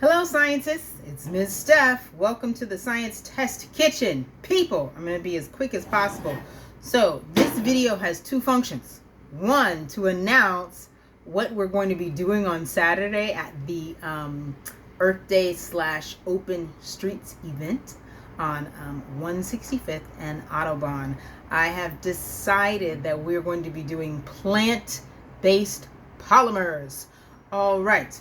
Hello, scientists. It's Ms. Steph. Welcome to the Science Test Kitchen. People, I'm going to be as quick as possible. So this video has two functions. One, to announce what we're going to be doing on Saturday at the Earth Day / Open Streets event on 165th and Audubon. I have decided that we're going to be doing plant-based polymers. All right.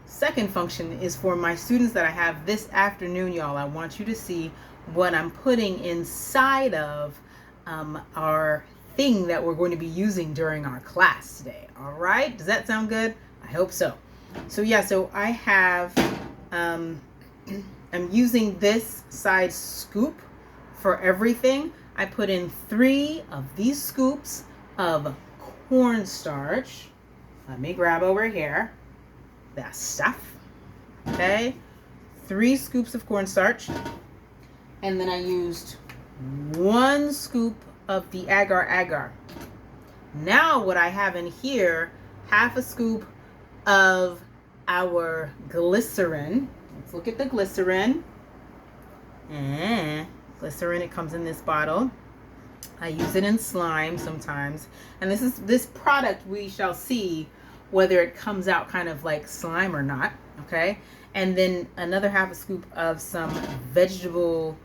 Second function is for my students that I have this afternoon, y'all. I want you to see what I'm putting inside of our thing that we're going to be using during our class today. All right, does that sound good? I hope so. So yeah, so I have I'm using this size scoop for everything. I put in 3 of these scoops of cornstarch. Let me grab over here that stuff. Okay, 3 scoops of cornstarch, and then I used 1 scoop of the agar-agar. Now what I have in here, half a scoop of our glycerin. Let's look at the glycerin. Glycerin, it comes in this bottle. I use it in slime sometimes, and this product we shall see whether it comes out kind of like slime or not, okay? And then another half a scoop of some vegetable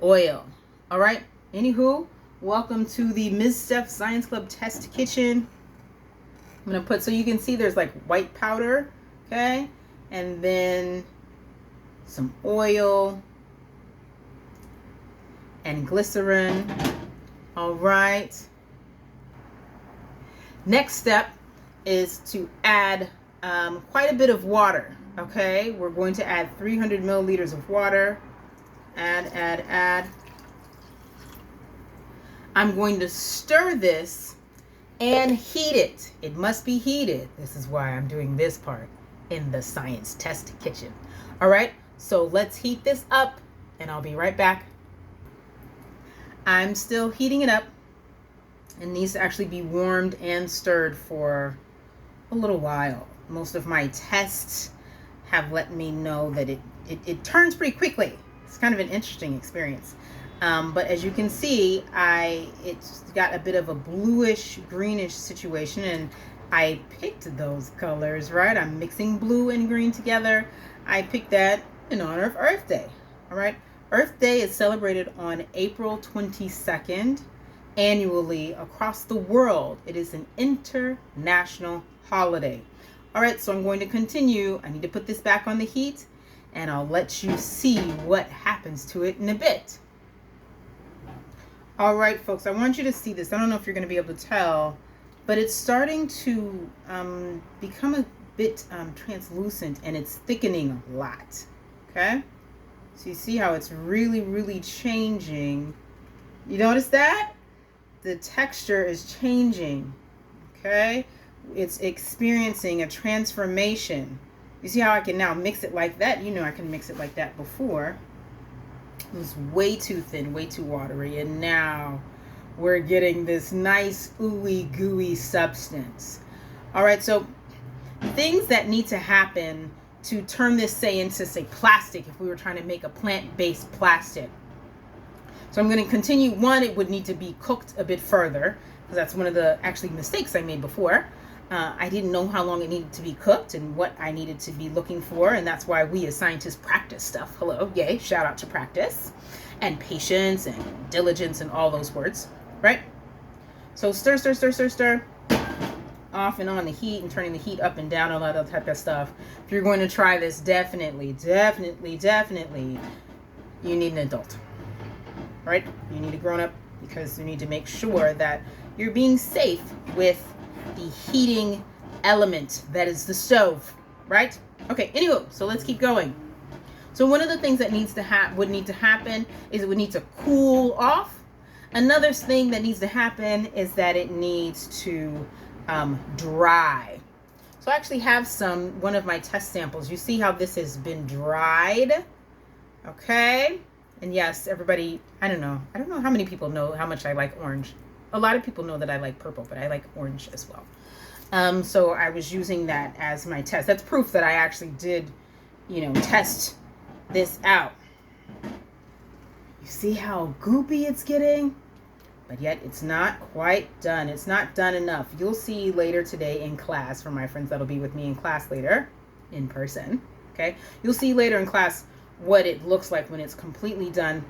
oil. All right, anywho, welcome to the Ms. Steph Science Club Test Kitchen. I'm gonna put, so you can see there's like white powder, okay? And then some oil and glycerin. All right. Next step is to add quite a bit of water. Okay, we're going to add 300 milliliters of water. Add. I'm going to stir this and heat it. It must be heated. This is why I'm doing this part in the Science Test Kitchen. All right, so let's heat this up and I'll be right back. I'm still heating it up. It needs to actually be warmed and stirred for a little while. Most of my tests have let me know that it turns pretty quickly. It's kind of an interesting experience. But as you can see, it's got a bit of a bluish greenish situation, and I picked those colors, right? I'm mixing blue and green together. I picked that in honor of Earth Day. All right. Earth Day is celebrated on April 22nd annually across the world. It is an international holiday. All right, so I'm going to continue. I need to put this back on the heat, and I'll let you see what happens to it in a bit. All right, folks, I want you to see this. I don't know if you're going to be able to tell, but it's starting to become a bit translucent, and it's thickening a lot. Okay, so you see how it's really changing. You notice that? The texture is changing. Okay, it's experiencing a transformation. You see how I can now mix it like that? You know I can mix it like that before. It was way too thin, way too watery, and now we're getting this nice ooey gooey substance. All right, so things that need to happen to turn this, say, into, say, plastic, if we were trying to make a plant-based plastic. So I'm going to continue. One, it would need to be cooked a bit further, because that's one of the actually mistakes I made before. I didn't know how long it needed to be cooked and what I needed to be looking for, and that's why we as scientists practice stuff. Hello, yay, shout out to practice and patience and diligence and all those words, right? So stir, off and on the heat and turning the heat up and down, all that other type of stuff. If you're going to try this, definitely, you need an adult, right? You need a grown-up, because you need to make sure that you're being safe with the heating element that is the stove, right? Okay, anyway, so let's keep going. So one of the things that would need to happen is it would need to cool off. Another thing that needs to happen is that it needs to dry. So I actually have one of my test samples. You see how this has been dried, okay? And yes, everybody, I don't know how many people know how much I like orange. A lot of people know that I like purple, but I like orange as well. So I was using that as my test. That's proof that I actually did test this out. You see how goopy it's getting? But yet it's not quite done. It's not done enough. You'll see later today in class, for my friends that'll be with me in class later, in person, okay? You'll see later in class what it looks like when it's completely done.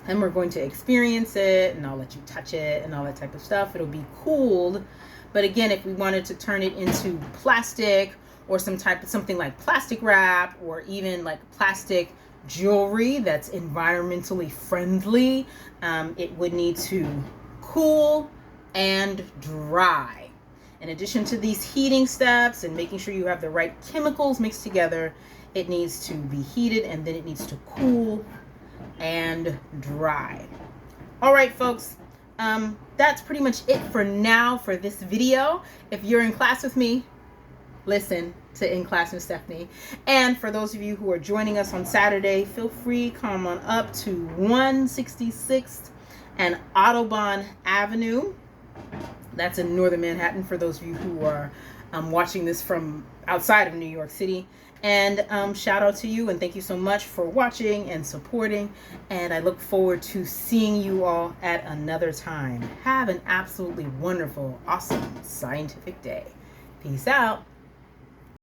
And we're going to experience it, and I'll let you touch it and all that type of stuff. It'll be cooled. But again, if we wanted to turn it into plastic or something like plastic wrap, or even like plastic jewelry that's environmentally friendly, it would need to cool and dry. In addition to these heating steps and making sure you have the right chemicals mixed together, it needs to be heated, and then it needs to cool and dry. All right, folks, that's pretty much it for now for this video. If you're in class with me, listen to In Class with Stephanie. And for those of you who are joining us on Saturday, feel free, come on up to 166th and Audubon Avenue. That's in Northern Manhattan for those of you who are watching this from outside of New York City. And shout out to you, and thank you so much for watching and supporting. And I look forward to seeing you all at another time. Have an absolutely wonderful, awesome, scientific day. Peace out.